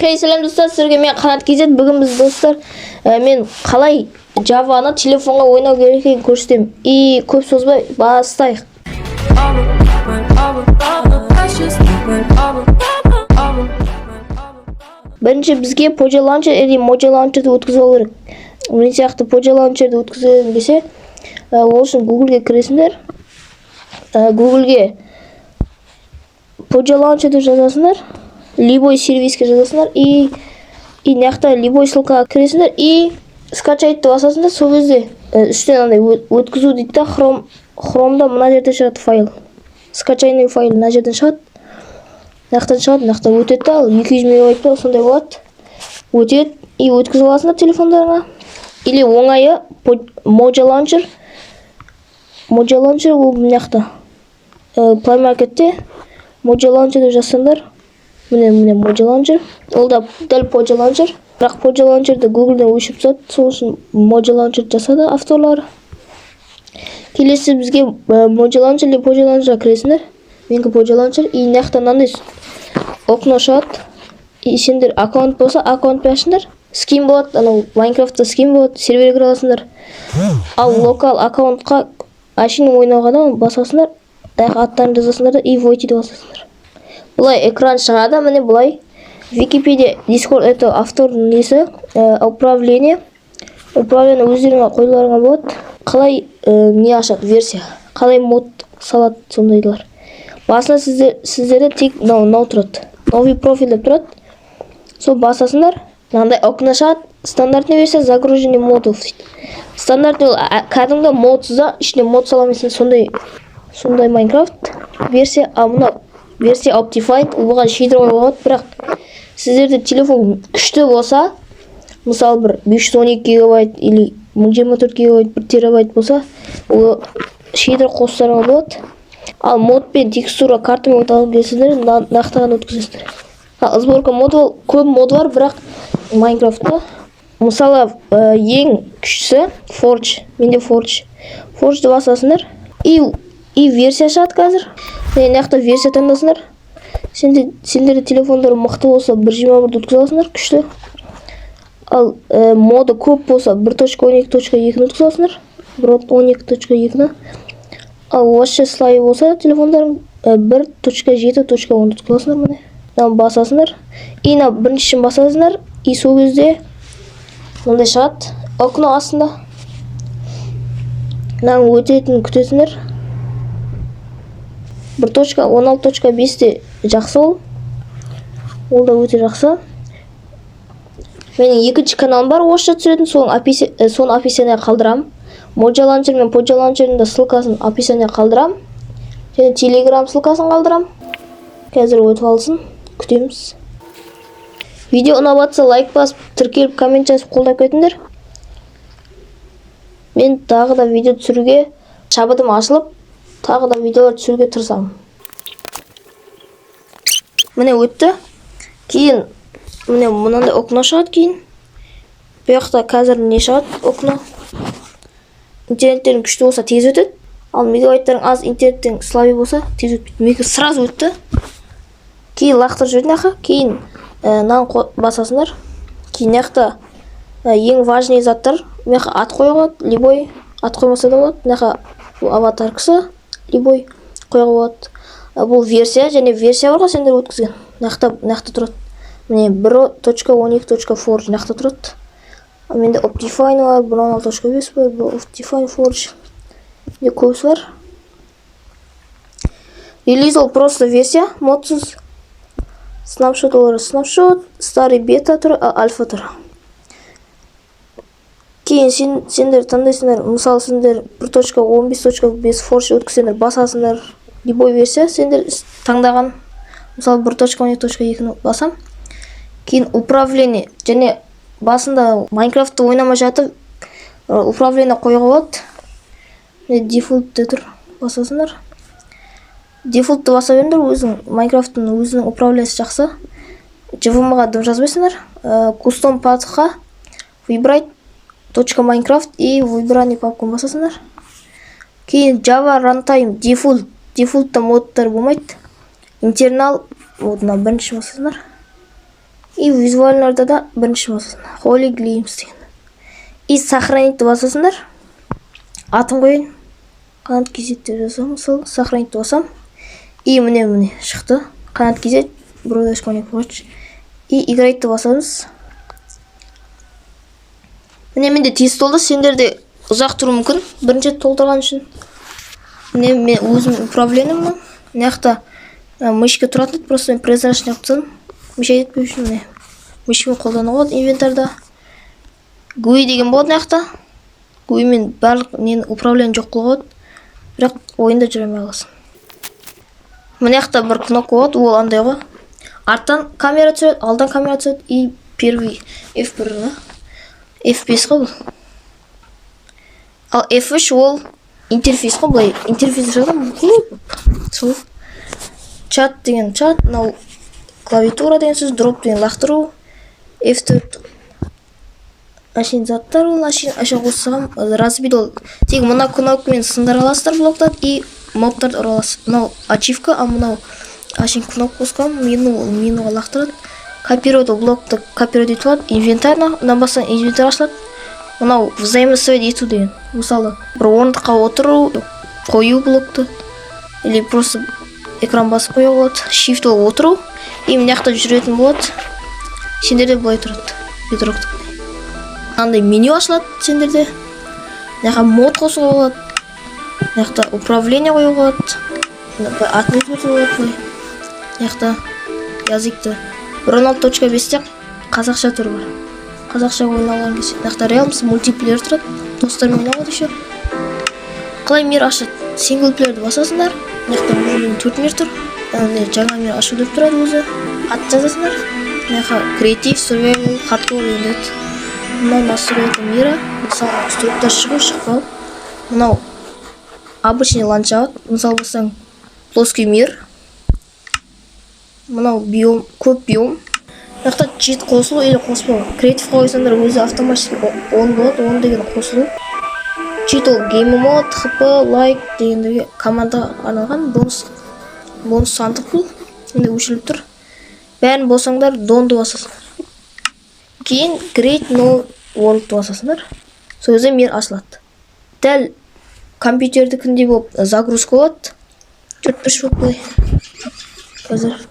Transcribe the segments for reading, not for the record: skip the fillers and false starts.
Хей, сәлем достар, сіздерге мен Қанат KZ. Бүгін біз достар, мен қалай Java'ны телефонға ойнау керек екенін көрсетемін. И көп созбай бастайық. Бірінші бізге Poja Launcher или Moja Launcherді өткізіп алу керек. Мен сияқты Poja Launcherді өткізіп келсе, ол үшін Google-ге кіресіңдер. Google-ге Poja Launcherді жазасыңдар. Любой сервиске жазасыңдар и нақта любой ссылкаға кіресіңдер и скачайтты басасыңдар. Сол кезде үстен андай өткізу дейді да, Chrome'да мына жерде шығады файл. Скачайный файл мына жерден шығады. Нақтан шығады, нақта өтеді, ал 200 мегабайт па сондай болады. Өтеді и өткізіп аласыңдар телефондарыңа. Или оңайы Moja Launcher. Moja Launcher ол мынақта. Play Marketте Moja Launcher деп жазсаңдар. Міне Moja Launcher. Ол да дәл Poja Launcher. Бірақ Poja Launcherді Google-ден өшіп тастады. Сол үшін Moja Launcher жасады авторлары. Келесі бізге Moja Launcher или Poja Launcher кіресіңдер. Менікі Poja Launcher. И нақта мынандай окно шығады. И сендер аккаунт болса, аккаунтпен ашыңдар. Скин болады, анау Майнкрафтта скин болады, серверге кіре аласыңдар. Ал локал аккаунтқа ашын ойнауға да басасыңдар. Тағы аттарын жазасыңдар да и войти деп басасыңдар. Бұлай экран шығады, міне бұлай. Википедия, Discord это автордың несі, управление. Управление өздеріңе қойларыңа болады. Қалай не ашады, версия. Қалай мод салады сондайлар. Басына сіздерде тек мынау тұрады. Новый профиль деп тұрады. Сол басасыңдар. Мынандай окно шығады. Стандартный версия загружение модов дейді. Стандартный ол кәдімгі модсыз да, ішіне мод саламайсың, сондай Майнкрафт версия. А мына версия Optified, оған шейдер болады, бірақ сіздерде телефон күшті болса, мысалы бір 512 гигабайт или 1024 гигабайт, 1 терабайт болса, ол шейдер қосыларға болады. Ал модпен текстура картамен өталып келсіздер, нақтаған өткізесіздер. Сборка мод ол көп мод бар, бірақ Майнкрафтта мысалы ең күштісі Forge, менде Forge. Forge'ды басасыңдар и версия шығады қазір. Нақта версия таңдасыңдар. Сендерде телефондар мықты болса 1.21-ді өткізе аласыңдар, күшті. Ал моды көп болса 1.12.2-ні өткізе аласыңдар. 1.12.2-ні. Ал вообще слайы болса телефондарың 1.7.10-ді өткізе аласыңдар міне. Басасыңдар. И біріншісін басасыңдар. И сол кезде мындай шығады. Окно астында. Өтетін күтесіңдер. 1.16.5-те жақсы ол. Ол да өте жақсы. Менің екінші каналым бар, орысша түсіретін, соны описаниеге қалдырам. Moja Launcher мен Poja Launcher'ның да ссылкасын описаниеге қалдырам. Және Telegram ссылкасын қалдырам. Қазір өтіп алсын. Күтеміз. Видео ұнап жатса лайк басып, тіркеліп, коммент жазып қолдап кетіңдер. Мен тағы да видео түсіруге шабытым ашылып, тағы да видеолар түсіруге тырысамын. Міне өтті. Кейін міне мынандай окно шығады кейін. Бұл жақта қазір не шығады окно. Интернеттерің күшті болса тез өтеді. Ал мегабайттарың аз, интернеттің слабый болса тез өтпейді. Менікі сразу өтті. Кейін лақтырып жібердің аха. Кейін басасыңдар. Кейін жақта ең важный заттар. Меха ат қойға болады, любой ат қоймаса да болады. Меха аватар кісі, любой қойға болады. Бұл версия, және версия барға сендер өткізген. Нақта тұрады. Міне 1.12.4 нақта тұрады. Менде Optifine бар, 1.16.5 бар, Optifine Forge. Менде көбісі бар. Релиз ол просто версия, модсыз. Снапшот олары снапшот, старый бета тұры, альфа тұры. Кейін сендер таңдайсыңдар, мысалы сендер 1.15.5 Forge өткізсеңдер, басасыңдар. Любой версия сендер таңдаған. Мысалы 1.12.2-ні басам. Кейін управление, және басында Майнкрафтты ойнама жатып, управление қойға болады. Дефолтте тұр, басасыңдар. Дефолтты баса беріңдер, Майнкрафттың өзінің управлениясы жақсы. JVM-ға дым жазбайсыңдар. Custom патқа выбрать .minecraft и выбранный папканы басасыңдар. Кейін Java Runtime Defaultта модтар болмайды. Internal модына бірінші басасыңдар. И визуалдарда да бірінші басасыңдар. Holy Glimpse деген. И сохранить басасыңдар. Атын қойын. Қанат кезет деп жазамын. Сол сохранить басам. И міне шықты. Қанат кезет. Бродашконик watch. И играть басамыз. Міне менде тез толды. Сендерде ұзақ тұру мүмкін. Бірінші толтырған үшін. Міне мен өзім управлением мына жақта мышка тұратын. Просто мен прозрачный қылып мешай етпеу үшін міне мышкамен қолдануға болады инвентарда. GUI деген болады мына жақта. GUI мен барлық нені управление жоқ қылуға болады. Бірақ ойында жүре алмай қаласың. Мына жақта бір кнопка болады, ол андай ғой. Арттан камера түседі, алдан камера түседі и первый F1 F5 ғой бұл. Ал F3 ол интерфейс ғой, былай интерфейс жазам. Сол чат деген чат, мынау клавиатура деген сөз, дроп деген лақтыру, F4 ашин заттар ол ашин қоссам, разбит ол. Тек мына кнопкамен сындыра аласыздар блоктан и мобтарды ұра аласыз. Мынау ачивка, а мынау ашин кнопка қосқам, менуға лақтырады. Копировать блокты копировать етіп алады, инвентарна, басқан инвентар ашылады. Мынау взаимосвязь ету деген. Мысалы, бір орындыққа отыру, қою блокты, или просто экран басып қоя болады. Shift ол отыру, и мына жақта жүретін болады. Сендерде былай тұрады. Бедрокты. Андай меню ашылады сендерде. Мына жақта мод қосуға болады. Мына жақта управление қоюға болады. Отметить болады. Мына жақта языкты 16.5-те қазақша түрі бар. Қазақша ойнауған кесе. Мына жақта Realms мультиплеер тұрады. Достармен ойнауға еще. Қалай мир ашады? Синглплеерді басасыңдар. Мына жақта 4 мир тұр. Жаңа мир ашу деп тұрады өзі. Ат жазасыңдар. Мына жақта креатив, survival, hardcore деген деді. Мынау настройка мира. Мысалы, структар шықпау. Мынау обычный ландшафт. Мысалы болсаң плоский мир. Мынау биом, көп биом. Мына чит қосылу или қоспау. Креатив қойсаңдар өзі автоматически он болады. Он деген қосылу. Чит ол game mode, хп, лайк дегендерге команда арналған бонус сандық бұл. Енді өшіріліп тұр. Бәрін болсаңдар донды басасыңдар. Кейін Create No World басасыңдар. Сол кезде мир ашылады. Дәл компьютердікіндей болып загрузка болады. 4-5 болып қой. Қазір.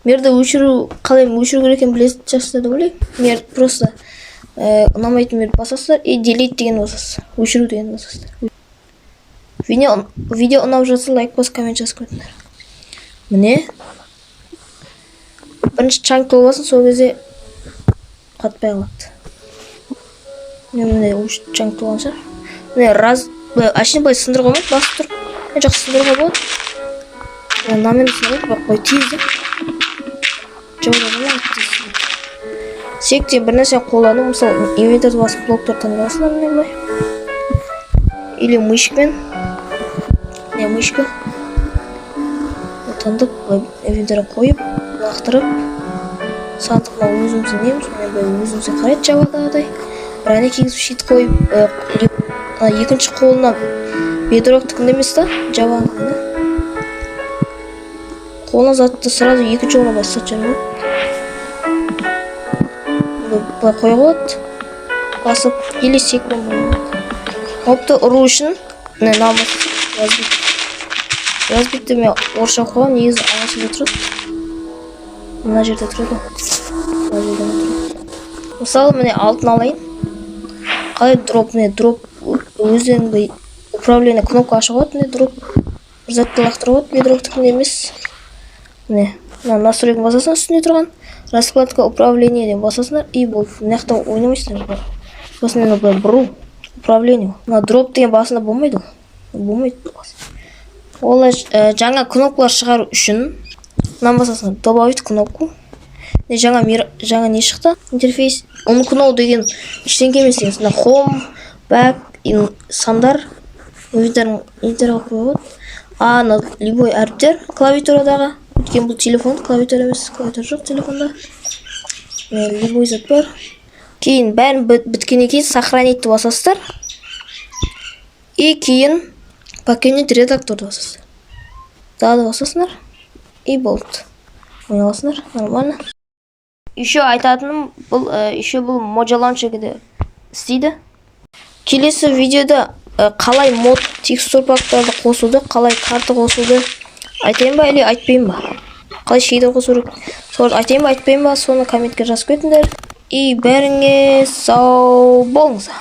Мерді өшіру, қалай өшіру керек екен білесіз жасында деп ойлаймын. Мер просто ұнамайтын мерді басасыздар и delete деген басасыз. Өшіру деген басасыздар. Видео ұнап жатса лайк бас, коммент жазып қойыңдар. Міне. Бірінші чанк толғасын, сол кезде қатпай қалады. Міне чанк толған шығар. Міне ашын бай сындыр қоймайды, басып тұр. Мен жақсы сындырға болады. Намен сындырға бақ қой тезді. Сектен бір нәрсе қолдану, мысалы инвентарды басып блоктар таңдаласыңдар міне бұлай. Или мышкамен. Не мышка. Таңдып, инвентарын қойып, лақтырып, сандыққа өзімізді неміз, өзімізді қарайды жабадағыдай. Бір әне кеңіз шит қойып, екінші қолына бедроктікінде емес та, жабадағыдай. Қолына затты сразу екінші орына бассат жарып. Бұлай қоя қойады. Басып, или секунд болады. Мопты ұру үшін, намаз Разбитті мен орша қойған, негізі ағашында тұрады. Мына жерде тұрады. Мысалы, міне алтын алайын. Қалай дроп, дроп өздеріңді управление кнопка аша қойады, дроп бір затты лақтырып қойады, бедроктікінде емес. Міне, настройканы басасың үстінде тұрған. Раскладка управление деп басасыңдар и болды. Мына жақта ойнамайсыңдар. Сосын мен бұру управление. Дроп деген басында болмайды. Болмайды. Олар жаңа кнопкалар шығару үшін мынаны басасыңдар. Добавить кнопку. Жаңа не шықты? Интерфейс. Оны кнопка деген ештеңке емес деген. Home, back, сандар. Интерға қойып. Любой әріптер клавиатурадағы. Өткен бұл телефон, клавиатура емес, клавиатура жоқ телефонда. Любой зат бар. Кейін бәрін біткеннен кейін сохранить басасыздар. И кейін покинуть редакторды басасыздар. Тағы да басасыңдар. И болды. ойнай аласыңдар, нормально. Еще айтатыным, еще бұл Mojo Launcher-де істейді. Келесі видеода қалай мод текстур пактарды қосуды, қалай карта қосуды айтайын ба, или айтпайын ба? Қалай шейдер қосу керек? Соларды айтайын ба, айтпайын ба? Соны комментке жазып кетіңдер. И бәріңе сау болыңыздар.